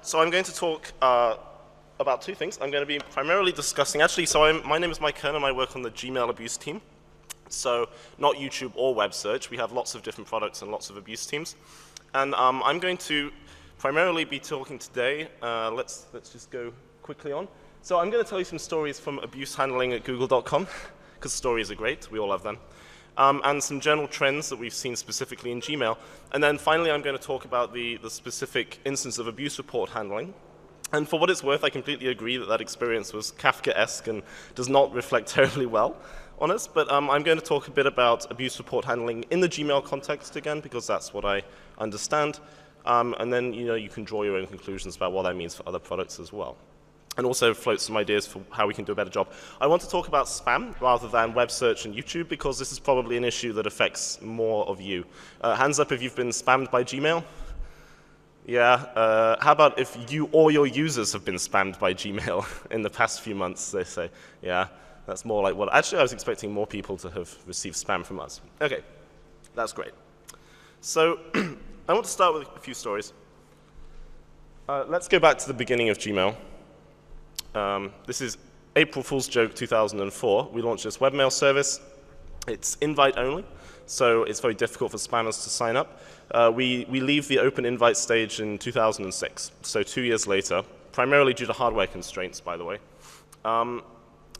So I'm going to talk about two things. I'm going to be primarily discussing, my name is Mike Hearn and I work on the Gmail abuse team. So not YouTube or web search. We have lots of different products and lots of abuse teams. And I'm going to primarily be talking today, let's just go quickly on. So I'm going to tell you some stories from abuse handling at google.com, because stories are great, we all love them. And some general trends that we've seen specifically in Gmail. And then finally, I'm going to talk about the specific instance of abuse report handling. And for what it's worth, I completely agree that that experience was Kafka-esque and does not reflect terribly well on us. But I'm going to talk a bit about abuse report handling in the Gmail context again, because that's what I understand. And then you can draw your own conclusions about what that means for other products as well. And also float some ideas for how we can do a better job. I want to talk about spam rather than web search and YouTube, because this is probably an issue that affects more of you. Hands up if you've been spammed by Gmail. Yeah. How about if you or your users have been spammed by Gmail in the past few months, they say. Yeah, that's more like what. Actually, I was expecting more people to have received spam from us. Okay, that's great. So I want to start with a few stories. Let's go back to the beginning of Gmail. This is April Fool's Joke 2004. We launched this webmail service. It's invite only, so it's very difficult for spammers to sign up. We leave the open invite stage in 2006, so 2 years later, primarily due to hardware constraints, by the way. Come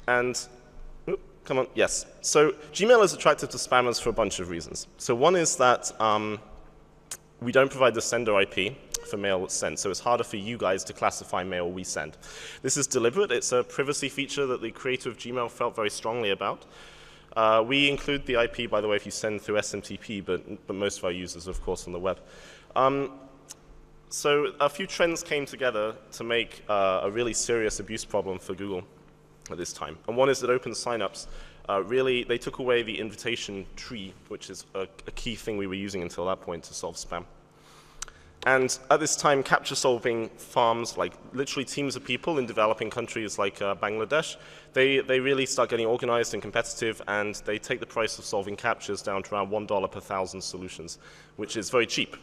on, yes. So Gmail is attractive to spammers for a bunch of reasons. So one is that we don't provide the sender IP for mail that's sent, so it's harder for you guys to classify mail we send. This is deliberate. It's a privacy feature that the creator of Gmail felt very strongly about. We include the IP, by the way, if you send through SMTP, but most of our users, of course, on the web. So a few trends came together to make a really serious abuse problem for Google at this time. And one is that open signups really, they took away the invitation tree, which is a key thing we were using until that point to solve spam. And at this time, capture-solving farms, like literally teams of people in developing countries like Bangladesh, they really start getting organized and competitive, and they take the price of solving captures down to around $1 per 1,000 solutions, which is very cheap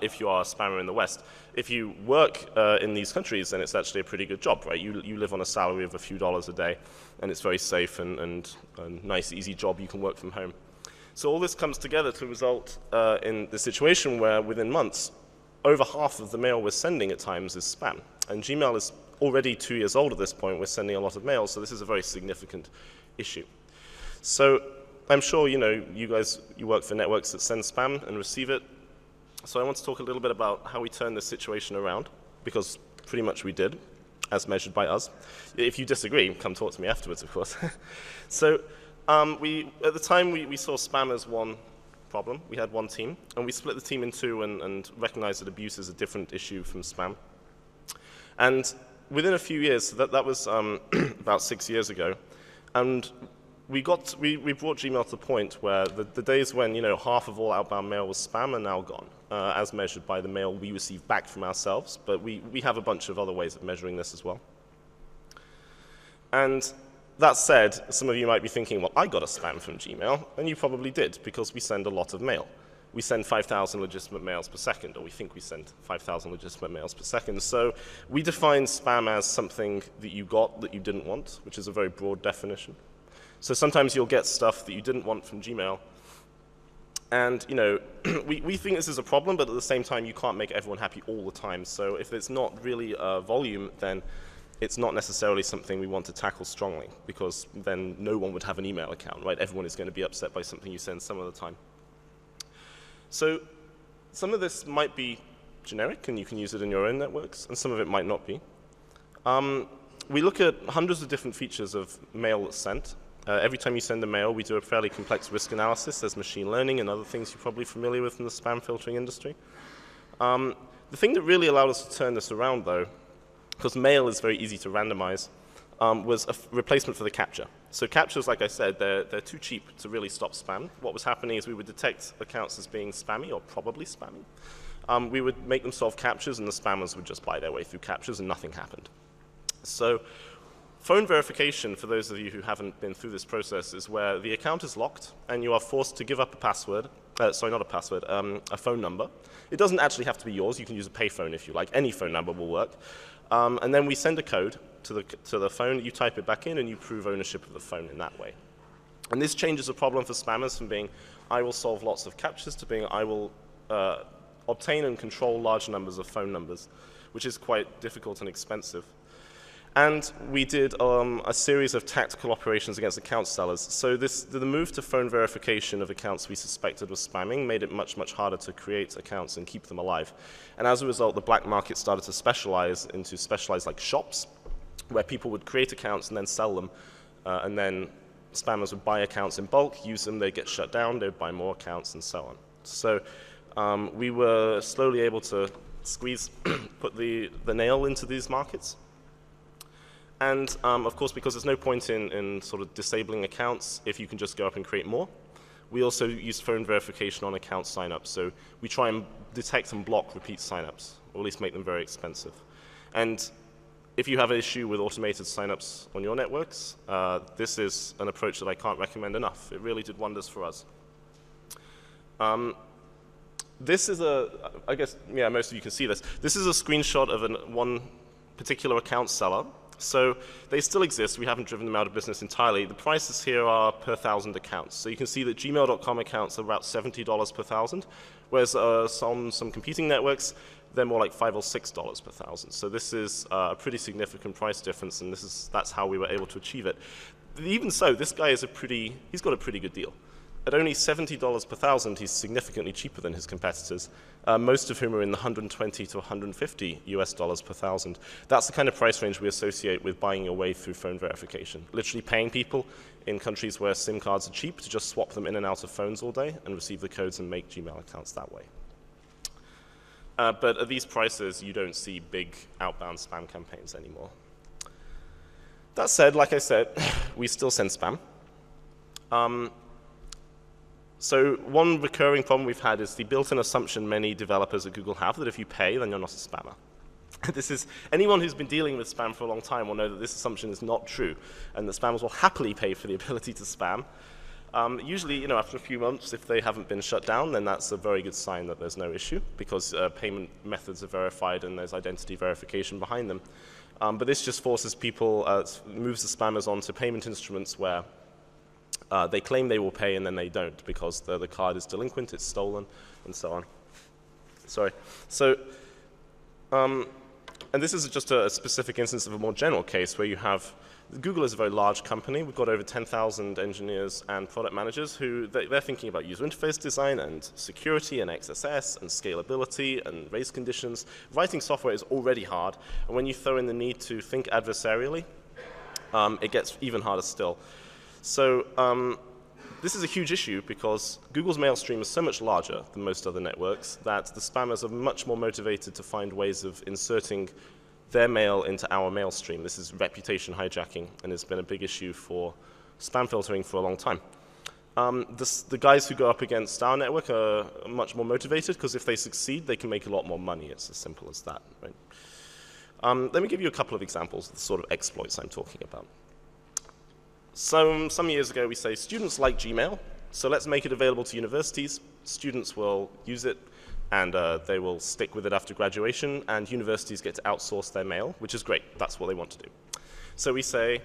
if you are a spammer in the West. If you work in these countries, then it's actually a pretty good job, right? You live on a salary of a few dollars a day, and it's very safe and a nice, easy job. You can work from home. So all this comes together to result in the situation where within months, over half of the mail we're sending at times is spam. And Gmail is already 2 years old at this point. We're sending a lot of mail, so this is a very significant issue. So I'm sure you guys, you work for networks that send spam and receive it. So I want to talk a little bit about how we turn this situation around, because pretty much we did, as measured by us. If you disagree, come talk to me afterwards, of course. So at the time, we saw spam as one problem. We had one team, and we split the team in two and recognized that abuse is a different issue from spam. And within a few years, so that was about 6 years ago, and we brought Gmail to the point where the days when half of all outbound mail was spam are now gone, as measured by the mail we receive back from ourselves. But we have a bunch of other ways of measuring this as well. And that said, some of you might be thinking, well, I got a spam from Gmail, and you probably did, because we send a lot of mail. We send 5,000 legitimate mails per second, or we think we send 5,000 legitimate mails per second. So we define spam as something that you got that you didn't want, which is a very broad definition. So sometimes you'll get stuff that you didn't want from Gmail. And we think this is a problem, but at the same time, you can't make everyone happy all the time. So if it's not really a volume, then it's not necessarily something we want to tackle strongly, because then no one would have an email account, right? Everyone is going to be upset by something you send some of the time. So some of this might be generic, and you can use it in your own networks, and some of it might not be. We look at hundreds of different features of mail that's sent. Every time you send a mail, we do a fairly complex risk analysis. There's machine learning and other things you're probably familiar with from the spam filtering industry. The thing that really allowed us to turn this around, though, because mail is very easy to randomize, was a replacement for the capture. So captures, like I said, they're too cheap to really stop spam. What was happening is we would detect accounts as being spammy or probably spammy. We would make them solve captures, and the spammers would just buy their way through captures, and nothing happened. So phone verification, for those of you who haven't been through this process, is where the account is locked, and you are forced to give up a password sorry, not a password, a phone number. It doesn't actually have to be yours. You can use a payphone if you like. Any phone number will work. And then we send a code to the phone. You type it back in, and you prove ownership of the phone in that way. And this changes the problem for spammers from being, I will solve lots of captchas, to being, I will obtain and control large numbers of phone numbers, which is quite difficult and expensive. And we did a series of tactical operations against account sellers. So the move to phone verification of accounts we suspected was spamming made it much, much harder to create accounts and keep them alive. And as a result, the black market started to specialize into specialized like shops, where people would create accounts and then sell them, and then spammers would buy accounts in bulk, use them, they'd get shut down, they'd buy more accounts, and so on. So we were slowly able to put the nail into these markets. And of course, because there's no point in sort of disabling accounts if you can just go up and create more, we also use phone verification on account signups. So we try and detect and block repeat signups, or at least make them very expensive. And if you have an issue with automated signups on your networks, this is an approach that I can't recommend enough. It really did wonders for us. This is I guess, yeah, most of you can see this. This is a screenshot of one particular account seller. So they still exist. We haven't driven them out of business entirely. The prices here are per 1,000 accounts. So you can see that gmail.com accounts are about $70 per 1,000, whereas some competing networks, they're more like $5 or $6 per 1,000. So this is a pretty significant price difference, and that's how we were able to achieve it. Even so, this guy is he's got a pretty good deal. At only $70 per 1,000, he's significantly cheaper than his competitors, most of whom are in the 120 to 150 US dollars per 1,000. That's the kind of price range we associate with buying your way through phone verification. Literally paying people in countries where SIM cards are cheap to just swap them in and out of phones all day and receive the codes and make Gmail accounts that way. But at these prices, you don't see big outbound spam campaigns anymore. That said, like I said, we still send spam. So one recurring problem we've had is the built-in assumption many developers at Google have that if you pay, then you're not a spammer. Anyone who's been dealing with spam for a long time will know that this assumption is not true, and that spammers will happily pay for the ability to spam. Usually, after a few months, if they haven't been shut down, then that's a very good sign that there's no issue, because payment methods are verified and there's identity verification behind them. But this just forces people, moves the spammers onto payment instruments where they claim they will pay and then they don't because the card is delinquent, it's stolen, and so on. Sorry. So, and this is just a specific instance of a more general case where you have, Google is a very large company. We've got over 10,000 engineers and product managers who they're thinking about user interface design and security and XSS and scalability and race conditions. Writing software is already hard, and when you throw in the need to think adversarially, it gets even harder still. So this is a huge issue because Google's mail stream is so much larger than most other networks that the spammers are much more motivated to find ways of inserting their mail into our mail stream. This is reputation hijacking, and it's been a big issue for spam filtering for a long time. The guys who go up against our network are much more motivated because if they succeed, they can make a lot more money. It's as simple as that. Right? Let me give you a couple of examples of the sort of exploits I'm talking about. Some years ago, we say students like Gmail, so let's make it available to universities. Students will use it, and they will stick with it after graduation, and universities get to outsource their mail, which is great. That's what they want to do. So we say,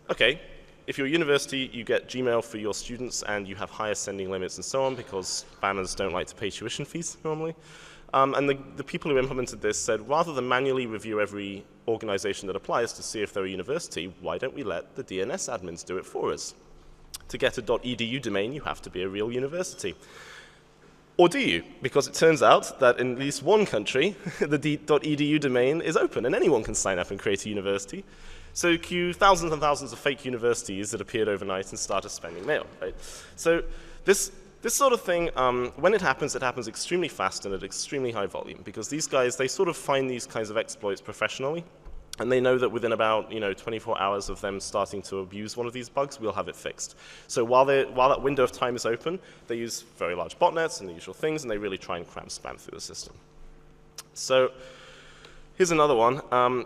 OK, if you're a university, you get Gmail for your students, and you have higher sending limits and so on, because spammers don't like to pay tuition fees normally. And the people who implemented this said, rather than manually review every organization that applies to see if they're a university, why don't we let the DNS admins do it for us? To get a .edu domain, you have to be a real university. Or do you? Because it turns out that in at least one country, the .edu domain is open, and anyone can sign up and create a university. So cue thousands and thousands of fake universities that appeared overnight and started spending mail. Right? So this sort of thing, when it happens extremely fast and at extremely high volume, because these guys, they sort of find these kinds of exploits professionally, and they know that within about 24 hours of them starting to abuse one of these bugs, we'll have it fixed. So while that window of time is open, they use very large botnets and the usual things, and they really try and cram spam through the system. So Here's another one.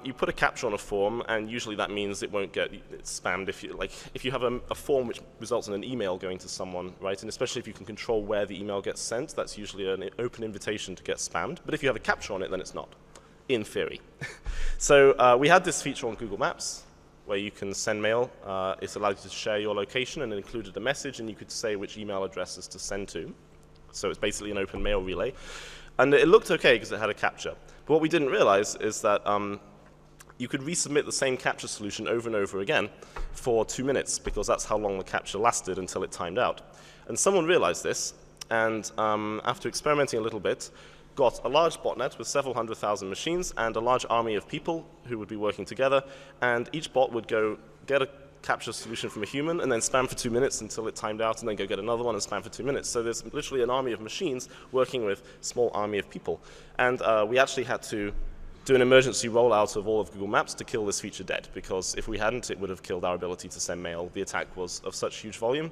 You put a captcha on a form, and usually that means it won't get spammed. If you have a form which results in an email going to someone, right? And especially if you can control where the email gets sent, that's usually an open invitation to get spammed. But if you have a captcha on it, then it's not, in theory. So we had this feature on Google Maps where you can send mail. It allowed you to share your location, and it included a message, and you could say which email addresses to send to. So it's basically an open mail relay. And it looked okay because it had a captcha. But what we didn't realize is that you could resubmit the same captcha solution over and over again for 2 minutes, because that's how long the captcha lasted until it timed out. And someone realized this, and after experimenting a little bit, got a large botnet with several 100,000 machines and a large army of people who would be working together, and each bot would go get a captcha solution from a human and then spam for 2 minutes until it timed out, and then go get another one and spam for 2 minutes. So there's literally an army of machines working with a small army of people. And we actually had to do an emergency rollout of all of Google Maps to kill this feature dead, because if we hadn't, it would have killed our ability to send mail. The attack was of such huge volume.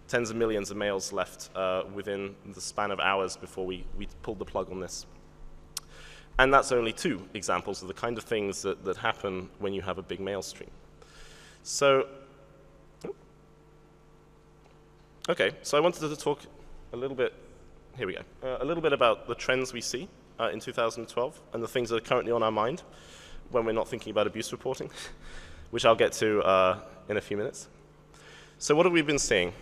Tens of millions of mails left within the span of hours before we pulled the plug on this. And that's only 2 examples of the kind of things that happen when you have a big mail stream. So, okay, so I wanted to talk a little bit, here we go, a little bit about the trends we see in 2012 and the things that are currently on our mind when we're not thinking about abuse reporting, which I'll get to in a few minutes. So what have we been seeing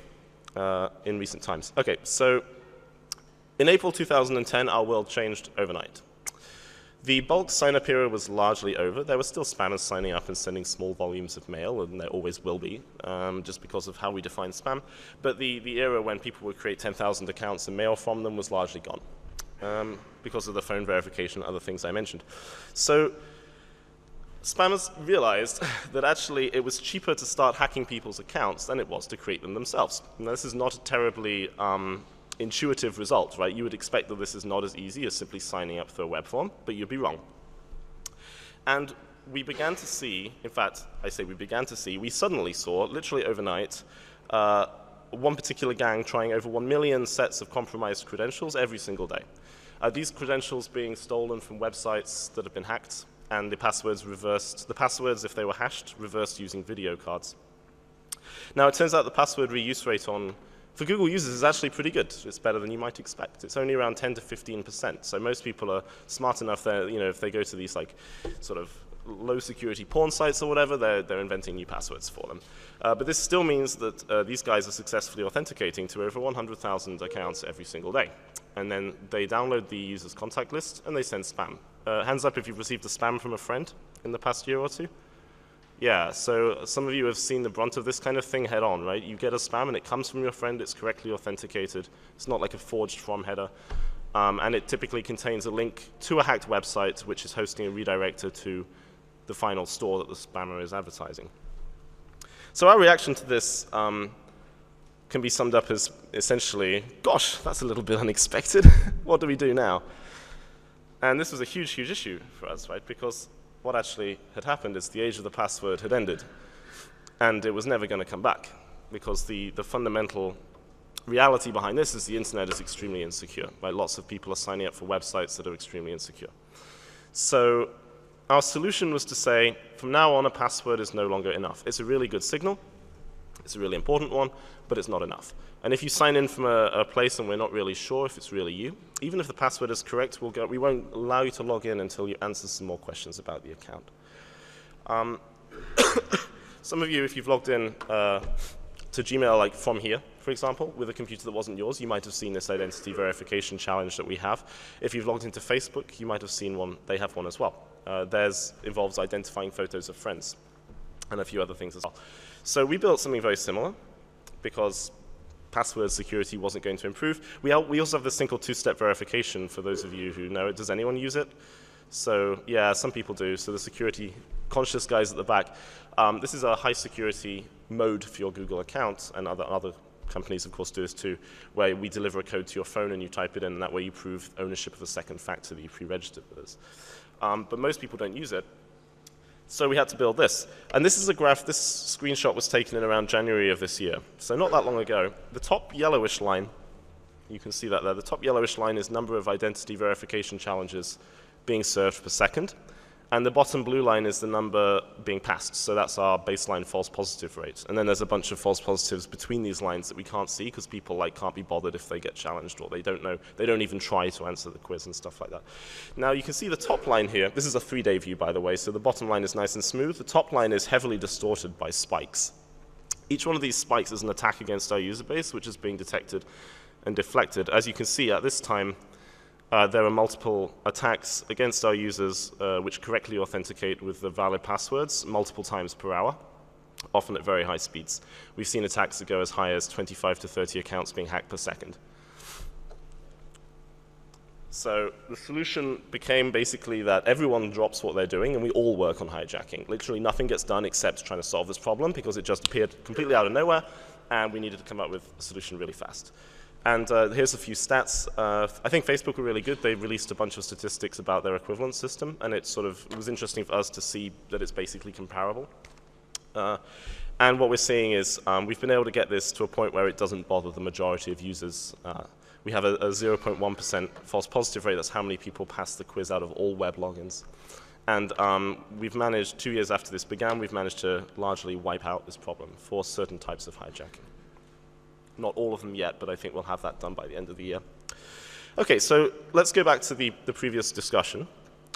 in recent times? Okay, so in April 2010, our world changed overnight. The bulk sign-up era was largely over. There were still spammers signing up and sending small volumes of mail, and there always will be, just because of how we define spam. But the era when people would create 10,000 accounts and mail from them was largely gone, because of the phone verification and other things I mentioned. So spammers realized that actually it was cheaper to start hacking people's accounts than it was to create them themselves. Now, this is not a terribly intuitive result, right? You would expect that this is not as easy as simply signing up through a web form, but you'd be wrong. And we began to see, in fact, I say we began to see, we suddenly saw, literally overnight, one particular gang trying over 1 million sets of compromised credentials every single day. These credentials being stolen from websites that have been hacked, and the passwords reversed, the passwords, if they were hashed, reversed using video cards. Now, it turns out the password reuse rate for Google users is actually pretty good. It's better than you might expect. It's only around 10 to 15%. So most people are smart enough that, if they go to these like sort of low security porn sites or whatever, they're inventing new passwords for them. But this still means that these guys are successfully authenticating to over 100,000 accounts every single day. And then they download the user's contact list and they send spam. Hands up if you've received a spam from a friend in the past year or 2. Yeah, so some of you have seen the brunt of this kind of thing head on, right? You get a spam and it comes from your friend, it's correctly authenticated. It's not like a forged from header. And it typically contains a link to a hacked website which is hosting a redirector to the final store that the spammer is advertising. So our reaction to this can be summed up as essentially, gosh, that's a little bit unexpected. What do we do now? And this was a huge, huge issue for us, right? Because what actually had happened is the age of the password had ended, and it was never going to come back, because the fundamental reality behind this is the internet is extremely insecure. Right? Lots of people are signing up for websites that are extremely insecure. So our solution was to say, from now on, a password is no longer enough. It's a really good signal. It's a really important one, but it's not enough. And if you sign in from a place and we're not really sure if it's really you, even if the password is correct, we won't allow you to log in until you answer some more questions about the account. Some of you, if you've logged in to Gmail, like from here, for example, with a computer that wasn't yours, you might have seen this identity verification challenge that we have. If you've logged into Facebook, you might have seen one. They have one as well. Theirs involves identifying photos of friends and a few other things as well. So we built something very similar because password security wasn't going to improve. We also have this thing called two-step verification for those of you who know it. Does anyone use it? So yeah, some people do. So the security conscious guys at the back. This is a high security mode for your Google account, and other companies of course do this too, where we deliver a code to your phone and you type it in, and that way you prove ownership of a second factor that you pre-registered with us. But most people don't use it. So we had to build this. And this is a graph, this screenshot was taken in around January of this year. So not that long ago. The top yellowish line, you can see that there, the top yellowish line is number of identity verification challenges being served per second. And the bottom blue line is the number being passed, so that's our baseline false positive rate. And then there's a bunch of false positives between these lines that we can't see because people can't be bothered if they get challenged or they don't know, they don't even try to answer the quiz and stuff like that. Now you can see the top line here. This is a 3-day view, by the way, so the bottom line is nice and smooth. The top line is heavily distorted by spikes. Each one of these spikes is an attack against our user base, which is being detected and deflected. As you can see, at this time, there are multiple attacks against our users which correctly authenticate with the valid passwords multiple times per hour, often at very high speeds. We've seen attacks that go as high as 25 to 30 accounts being hacked per second. So the solution became basically that everyone drops what they're doing and we all work on hijacking. Literally nothing gets done except trying to solve this problem because it just appeared completely out of nowhere and we needed to come up with a solution really fast. And here's a few stats. I think Facebook were really good. They released a bunch of statistics about their equivalent system, and it was interesting for us to see that it's basically comparable. And what we're seeing is we've been able to get this to a point where it doesn't bother the majority of users. We have a 0.1% false positive rate. That's how many people pass the quiz out of all web logins. And we've managed, 2 years after this began, we've managed to largely wipe out this problem for certain types of hijacking. Not all of them yet, but I think we'll have that done by the end of the year. Okay, so let's go back to the previous discussion.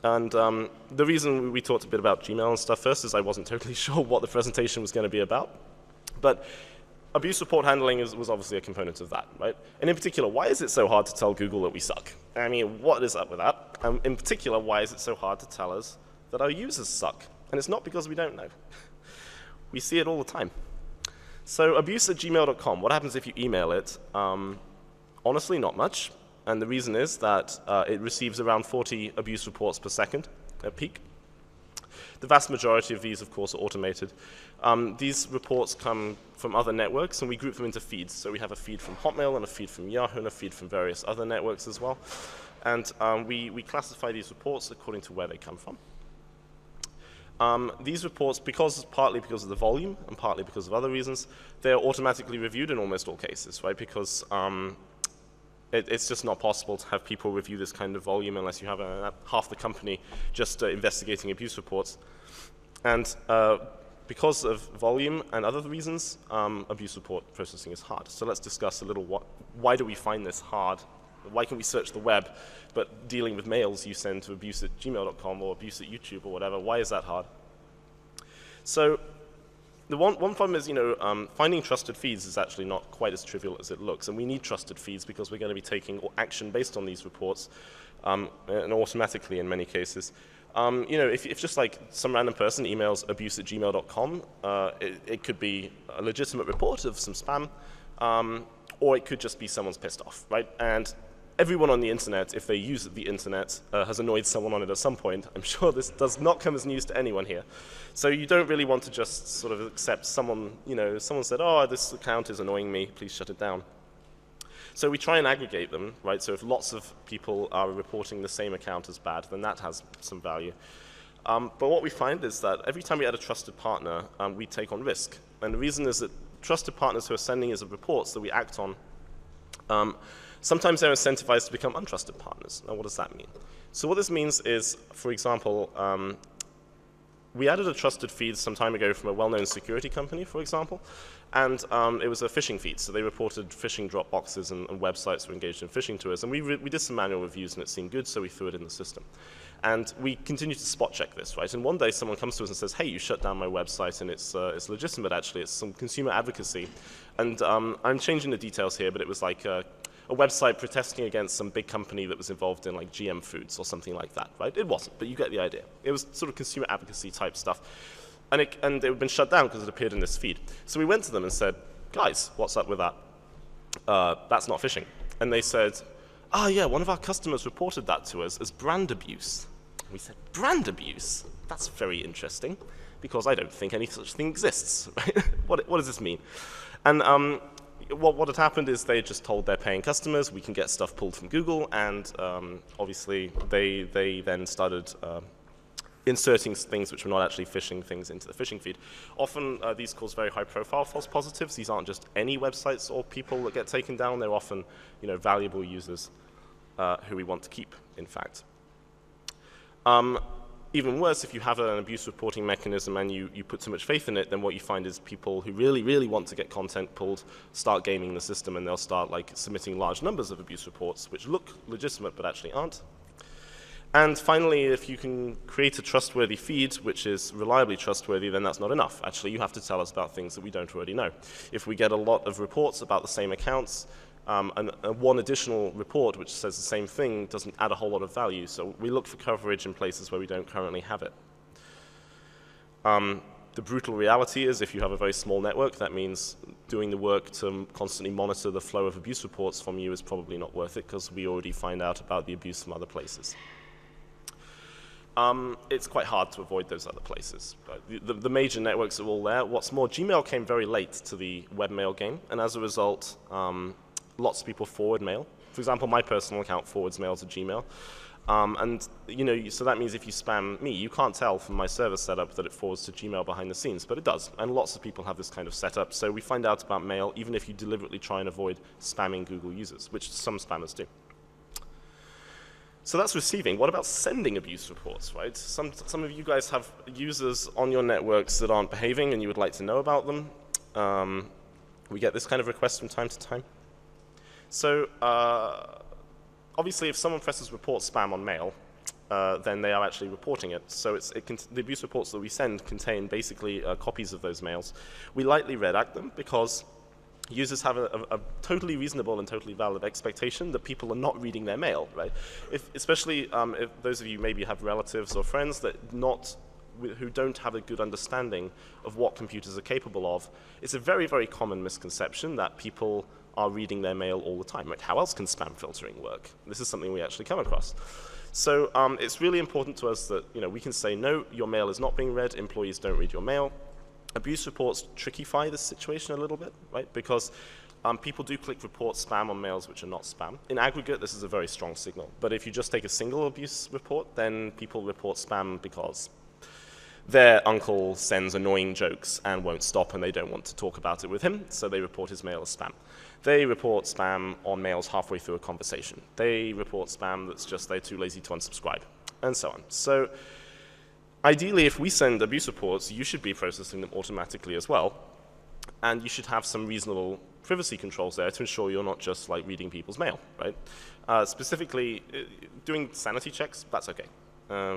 And the reason we talked a bit about Gmail and stuff first is I wasn't totally sure what the presentation was going to be about. But abuse report handling was obviously a component of that, right? And in particular, why is it so hard to tell Google that we suck? I mean, what is up with that? In particular, why is it so hard to tell us that our users suck? And it's not because we don't know. We see it all the time. So abuse@gmail.com, what happens if you email it? Honestly, not much. And the reason is that it receives around 40 abuse reports per second at peak. The vast majority of these, of course, are automated. These reports come from other networks, and we group them into feeds. So we have a feed from Hotmail, and a feed from Yahoo, and a feed from various other networks as well. And we classify these reports according to where they come from. These reports, partly because of the volume and partly because of other reasons, they're automatically reviewed in almost all cases, right? Because it's just not possible to have people review this kind of volume unless you have half the company just investigating abuse reports. And because of volume and other reasons, abuse report processing is hard. So let's discuss a little why do we find this hard? Why can we search the web, but dealing with mails you send to abuse@gmail.com or abuse@YouTube or whatever, why is that hard? So the one problem is, finding trusted feeds is actually not quite as trivial as it looks, and we need trusted feeds because we're going to be taking action based on these reports, and automatically in many cases. If just like some random person emails abuse@gmail.com, it could be a legitimate report of some spam, or it could just be someone's pissed off, right? And everyone on the internet, if they use the internet, has annoyed someone on it at some point. I'm sure this does not come as news to anyone here. So you don't really want to just sort of accept someone said, oh, this account is annoying me, please shut it down. So we try and aggregate them, right? So if lots of people are reporting the same account as bad, then that has some value. But what we find is that every time we add a trusted partner, we take on risk. And the reason is that trusted partners who are sending us reports that we act on, sometimes they're incentivized to become untrusted partners. Now, what does that mean? So what this means is, for example, we added a trusted feed some time ago from a well-known security company, for example, and it was a phishing feed. So they reported phishing drop boxes and websites were engaged in phishing to us. And we did some manual reviews, and it seemed good, so we threw it in the system. And we continue to spot check this, right? And one day someone comes to us and says, hey, you shut down my website, and it's legitimate, actually. It's some consumer advocacy. And I'm changing the details here, but it was like a website protesting against some big company that was involved in like GM foods or something like that, right? It wasn't, but you get the idea. It was sort of consumer advocacy type stuff. And it had been shut down because it appeared in this feed. So we went to them and said, guys, what's up with that? That's not phishing. And they said, oh yeah, one of our customers reported that to us as brand abuse. We said, brand abuse? That's very interesting, because I don't think any such thing exists. Right? What does this mean? And what had happened is they just told their paying customers, we can get stuff pulled from Google, and obviously they then started inserting things which were not actually phishing things into the phishing feed. Often these cause very high-profile false positives. These aren't just any websites or people that get taken down. They're often valuable users who we want to keep, in fact. Even worse, if you have an abuse reporting mechanism and you put too much faith in it, then what you find is people who really, really want to get content pulled start gaming the system, and they'll start like submitting large numbers of abuse reports, which look legitimate but actually aren't. And finally, if you can create a trustworthy feed, which is reliably trustworthy, then that's not enough. Actually, you have to tell us about things that we don't already know. If we get a lot of reports about the same accounts, and one additional report which says the same thing doesn't add a whole lot of value, so we look for coverage in places where we don't currently have it. The brutal reality is if you have a very small network, that means doing the work to constantly monitor the flow of abuse reports from you is probably not worth it, because we already find out about the abuse from other places. It's quite hard to avoid those other places. The major networks are all there. What's more, Gmail came very late to the webmail game, and as a result, lots of people forward mail. For example, my personal account forwards mail to Gmail. And so that means if you spam me, you can't tell from my server setup that it forwards to Gmail behind the scenes, but it does. And lots of people have this kind of setup. So we find out about mail even if you deliberately try and avoid spamming Google users, which some spammers do. So that's receiving. What about sending abuse reports, right? Some of you guys have users on your networks that aren't behaving and you would like to know about them. We get this kind of request from time to time. So obviously, if someone presses report spam on mail, then they are actually reporting it. So the abuse reports that we send contain basically copies of those mails. We lightly redact them because users have a totally reasonable and totally valid expectation that people are not reading their mail, right? Especially if those of you maybe have relatives or friends who don't have a good understanding of what computers are capable of, it's a very, very common misconception that people are reading their mail all the time. Like, how else can spam filtering work? This is something we actually come across. So it's really important to us that we can say, no, your mail is not being read, employees don't read your mail. Abuse reports trickify this situation a little bit, right? Because people do click report spam on mails which are not spam. In aggregate, this is a very strong signal. But if you just take a single abuse report, then people report spam because their uncle sends annoying jokes and won't stop, and they don't want to talk about it with him, so they report his mail as spam. They report spam on mails halfway through a conversation. They report spam that's just they're too lazy to unsubscribe, and so on. So ideally, if we send abuse reports, you should be processing them automatically as well, and you should have some reasonable privacy controls there to ensure you're not just like reading people's mail, right? Specifically, doing sanity checks, that's okay.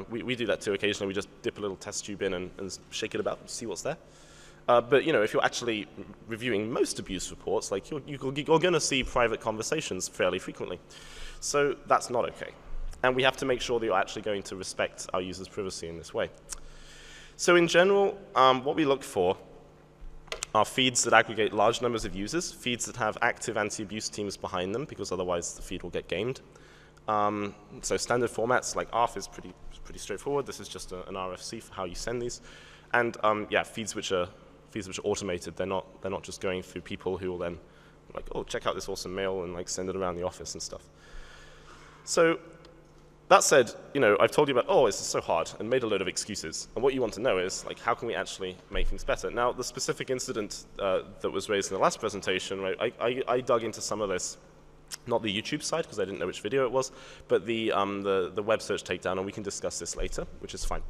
We do that too occasionally. We just dip a little test tube in and shake it about, see what's there. But if you're actually reviewing most abuse reports, like you're going to see private conversations fairly frequently. So that's not okay. And we have to make sure that you're actually going to respect our users' privacy in this way. So in general, what we look for are feeds that aggregate large numbers of users, feeds that have active anti-abuse teams behind them, because otherwise the feed will get gamed. So standard formats like ARF is pretty straightforward. This is just an RFC for how you send these. And yeah, feeds which are automated. They're not just going through people who will then like, oh, check out this awesome mail and like send it around the office and stuff. So that said, I've told you about, oh, this is so hard, and made a load of excuses. And what you want to know is, like, how can we actually make things better? Now, the specific incident that was raised in the last presentation, right, I dug into some of this, not the YouTube side, because I didn't know which video it was, but the web search takedown, and we can discuss this later, which is fine.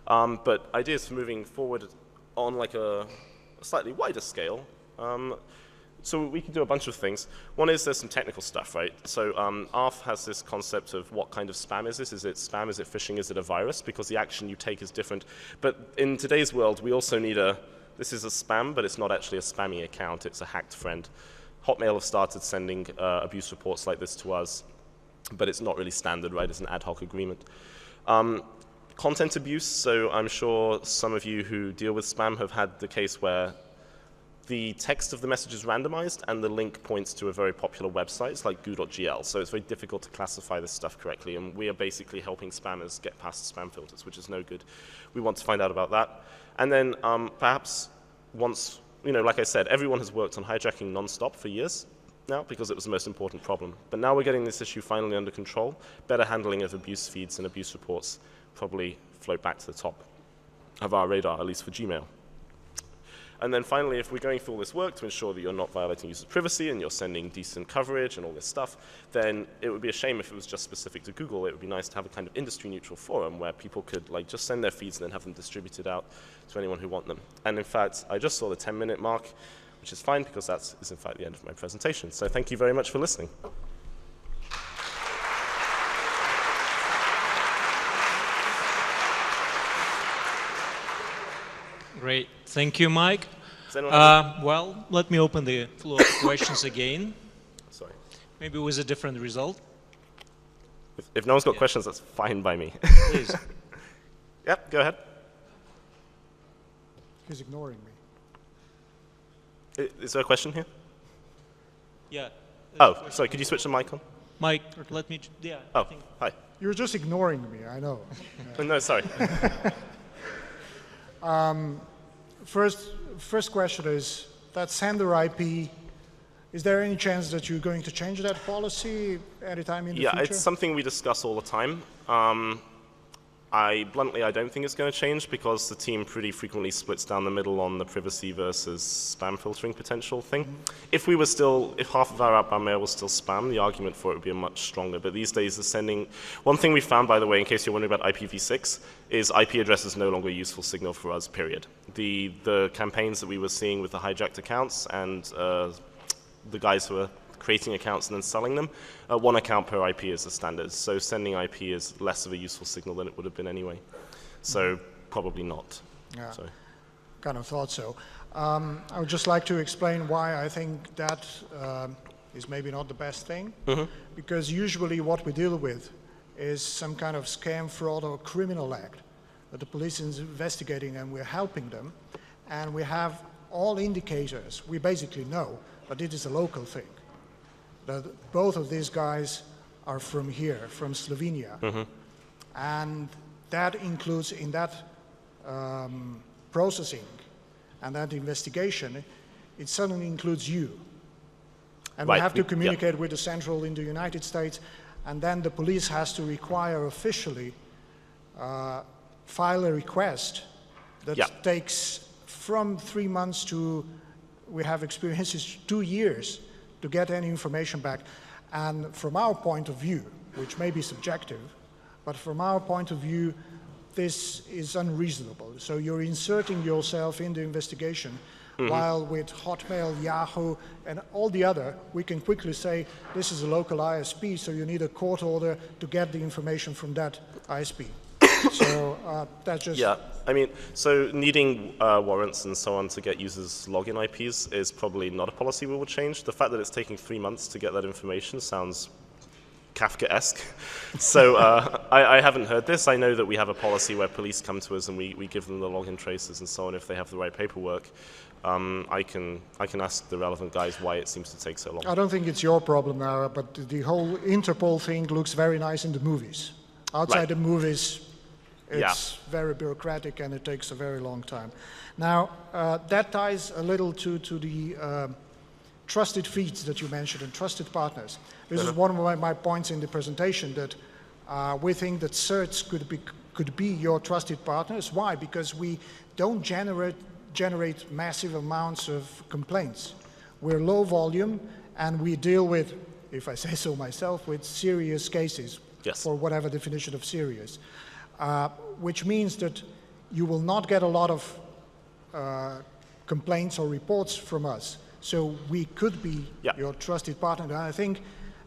But ideas for moving forward on like a slightly wider scale. So we can do a bunch of things. One is there's some technical stuff, right? So ARF has this concept of what kind of spam is this? Is it spam? Is it phishing? Is it a virus? Because the action you take is different. But in today's world, we also need this is a spam, but it's not actually a spammy account. It's a hacked friend. Hotmail have started sending abuse reports like this to us, but it's not really standard, right? It's an ad hoc agreement. Content abuse, so I'm sure some of you who deal with spam have had the case where the text of the message is randomized and the link points to a very popular website like goo.gl. So it's very difficult to classify this stuff correctly, and we are basically helping spammers get past spam filters, which is no good. We want to find out about that. And then perhaps once, like I said, everyone has worked on hijacking nonstop for years now because it was the most important problem. But now we're getting this issue finally under control. Better handling of abuse feeds and abuse reports probably float back to the top of our radar, at least for Gmail. And then finally, if we're going through all this work to ensure that you're not violating user privacy and you're sending decent coverage and all this stuff, then it would be a shame if it was just specific to Google. It would be nice to have a kind of industry-neutral forum where people could like just send their feeds and then have them distributed out to anyone who want them. And in fact, I just saw the 10-minute mark, which is fine because that is in fact the end of my presentation. So thank you very much for listening. Great. Thank you, Mike. Well, let me open the floor to questions again. Sorry. Maybe with a different result. If no one's got questions, that's fine by me. Please. Yep, go ahead. He's ignoring me. Is there a question here? Yeah. Oh, sorry, could you switch the mic on? Mike, let me, yeah. Oh, hi. You're just ignoring me, I know. No, sorry. First question is, that sender IP, is there any chance that you're going to change that policy anytime in the future? Yeah, it's something we discuss all the time. Bluntly, I don't think it's going to change because the team pretty frequently splits down the middle on the privacy versus spam filtering potential thing. If half of our outbound mail was still spam, the argument for it would be much stronger. But these days, one thing we found, by the way, in case you're wondering about IPv6, is IP address is no longer a useful signal for us, period. The campaigns that we were seeing with the hijacked accounts and the guys who are creating accounts and then selling them, one account per IP is the standard. So sending IP is less of a useful signal than it would have been anyway. So probably not. Yeah, so. Kind of thought so. I would just like to explain why I think that is maybe not the best thing. Because usually what we deal with is some kind of scam, fraud, or criminal act that the police is investigating and we're helping them. And we have all indicators. We basically know that it is a local thing. That both of these guys are from here, from Slovenia. And that includes in that processing and that investigation, it suddenly includes you. And we have to communicate with the central in the United States, and then the police has to require officially file a request that takes from 3 months to, we have experiences, 2 years to get any information back. And from our point of view, which may be subjective, but from our point of view, this is unreasonable. So you're inserting yourself in the investigation, while with Hotmail, Yahoo, and all the other, we can quickly say, this is a local ISP, so you need a court order to get the information from that ISP. So that's just... Yeah, I mean, so needing warrants and so on to get users' login IPs is probably not a policy we will change. The fact that it's taking 3 months to get that information sounds Kafka-esque. So I haven't heard this. I know that we have a policy where police come to us and we give them the login traces and so on if they have the right paperwork. I can ask the relevant guys why it seems to take so long. I don't think it's your problem now, but the whole Interpol thing looks very nice in the movies. Outside the movies, it's very bureaucratic and it takes a very long time. Now, that ties a little to the trusted feeds that you mentioned and trusted partners. This is one of my points in the presentation, that we think that certs could be your trusted partners. Why? Because we don't generate massive amounts of complaints. We're low volume and we deal with, if I say so myself, with serious cases, for whatever definition of serious. Which means that you will not get a lot of complaints or reports from us. So we could be your trusted partner. And I think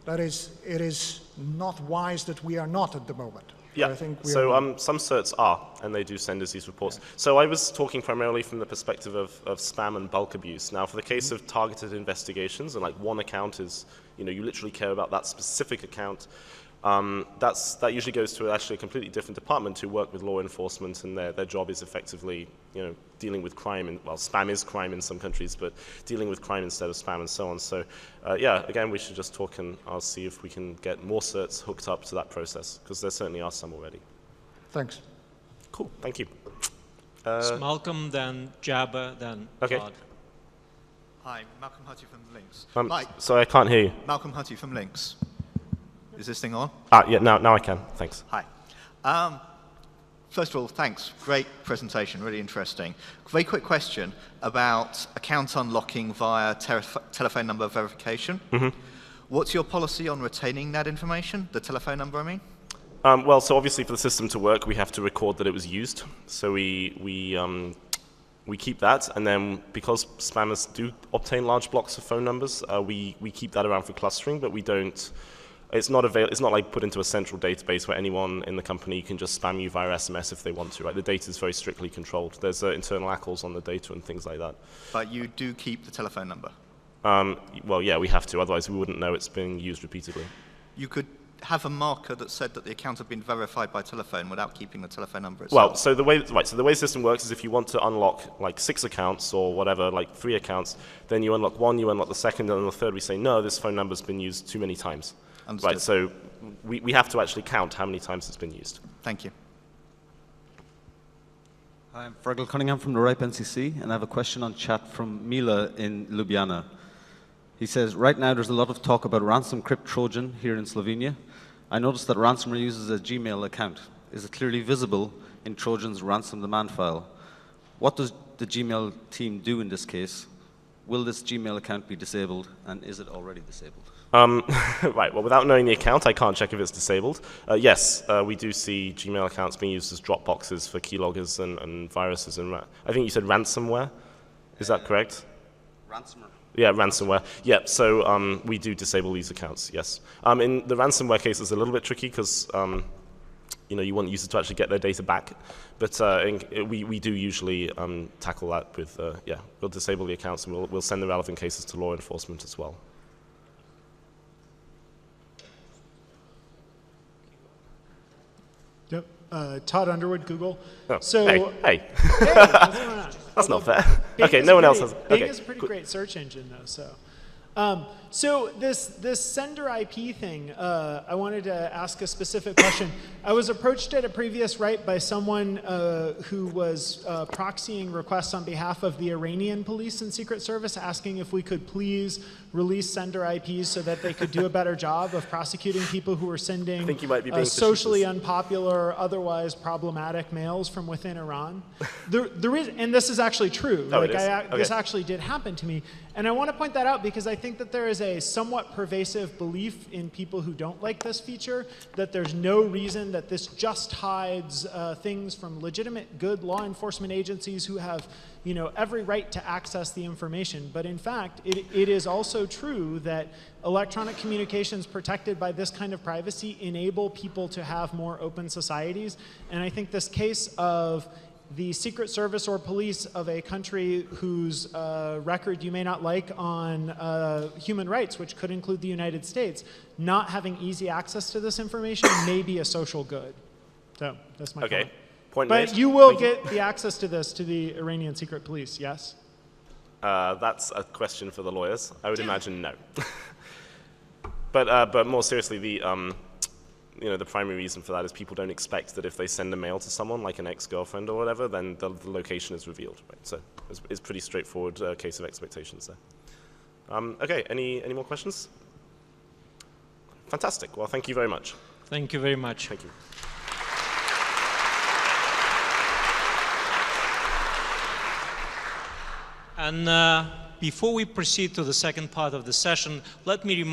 that it is not wise that we are not at the moment. Yeah, I think so some certs are, and they do send us these reports. So I was talking primarily from the perspective of spam and bulk abuse. Now, for the case of targeted investigations, and like one account is, you literally care about that specific account, that usually goes to actually a completely different department who work with law enforcement, and their job is effectively, dealing with crime. Well, spam is crime in some countries, but dealing with crime instead of spam and so on. So, yeah, again, we should just talk, and I'll see if we can get more certs hooked up to that process, because there certainly are some already. Thanks. Cool, thank you. It's Malcolm, then Jabba, then Todd. Hi, Malcolm Hutty from Links. Mike. Sorry, I can't hear you. Malcolm Hutty from Links. Is this thing on? Yeah, now I can. Thanks. Hi. First of all, thanks. Great presentation, really interesting. Very quick question about account unlocking via telephone number verification. What's your policy on retaining that information, the telephone number, I mean? Well, so obviously for the system to work, we have to record that it was used. So we keep that, and then because spammers do obtain large blocks of phone numbers, we keep that around for clustering, but we don't. It's not like put into a central database where anyone in the company can just spam you via SMS if they want to. Right? The data is very strictly controlled. There's internal ACLs on the data and things like that. But you do keep the telephone number? Well, yeah, we have to. Otherwise, we wouldn't know it's being used repeatedly. You could have a marker that said that the account had been verified by telephone without keeping the telephone number itself. Well, so the way the system works is if you want to unlock like 6 accounts or whatever, like 3 accounts, then you unlock one, you unlock the second, and on the third we say, no, this phone number's been used too many times. Understood. Right, so we have to actually count how many times it's been used. Thank you. Hi, I'm Fergal Cunningham from the RIPE NCC, and I have a question on chat from Mila in Ljubljana. He says, right now there's a lot of talk about ransom crypt Trojan here in Slovenia. I noticed that ransomware uses a Gmail account. Is it clearly visible in Trojan's ransom demand file? What does the Gmail team do in this case? Will this Gmail account be disabled, and is it already disabled? Right, well, without knowing the account, I can't check if it's disabled. Yes, we do see Gmail accounts being used as drop boxes for keyloggers and viruses. And I think you said ransomware. Is that correct? Ransomware. Yeah, ransomware. Yeah, so we do disable these accounts, yes. In the ransomware case, it's a little bit tricky because you want users to actually get their data back. But we do usually tackle that with, we'll disable the accounts and we'll send the relevant cases to law enforcement as well. Yep. Todd Underwood, Google. Oh, so, hey. Hey, what's going on? That's not fair. Bing Okay, no one else has. Bing Okay, is a pretty cool. great search engine, though. So this sender IP thing, I wanted to ask a specific question. I was approached at a previous RIPE by someone who was proxying requests on behalf of the Iranian police and Secret Service, asking if we could please release sender IPs so that they could do a better job of prosecuting people who were sending think you might be being socially facetious. unpopular, otherwise problematic mails from within Iran. And this is actually true. Oh, like it is? This Okay. actually did happen to me. And I want to point that out because I think that there is a somewhat pervasive belief in people who don't like this feature that there's no reason that this just hides things from legitimate, good law enforcement agencies who have, every right to access the information. But in fact, it is also true that electronic communications protected by this kind of privacy enable people to have more open societies. And I think this case of the Secret Service or police of a country whose record you may not like on human rights, which could include the United States, not having easy access to this information may be a social good. So that's my Okay, point. point made. But you will Thank you. get the access to this to the Iranian secret police, yes? That's a question for the lawyers. I would imagine no. But more seriously, the primary reason for that is people don't expect that if they send a mail to someone, like an ex-girlfriend or whatever, then the location is revealed. Right? So it's pretty straightforward case of expectations there. Okay, any more questions? Fantastic. Well, thank you very much. Thank you very much. Thank you. And before we proceed to the second part of the session, let me remind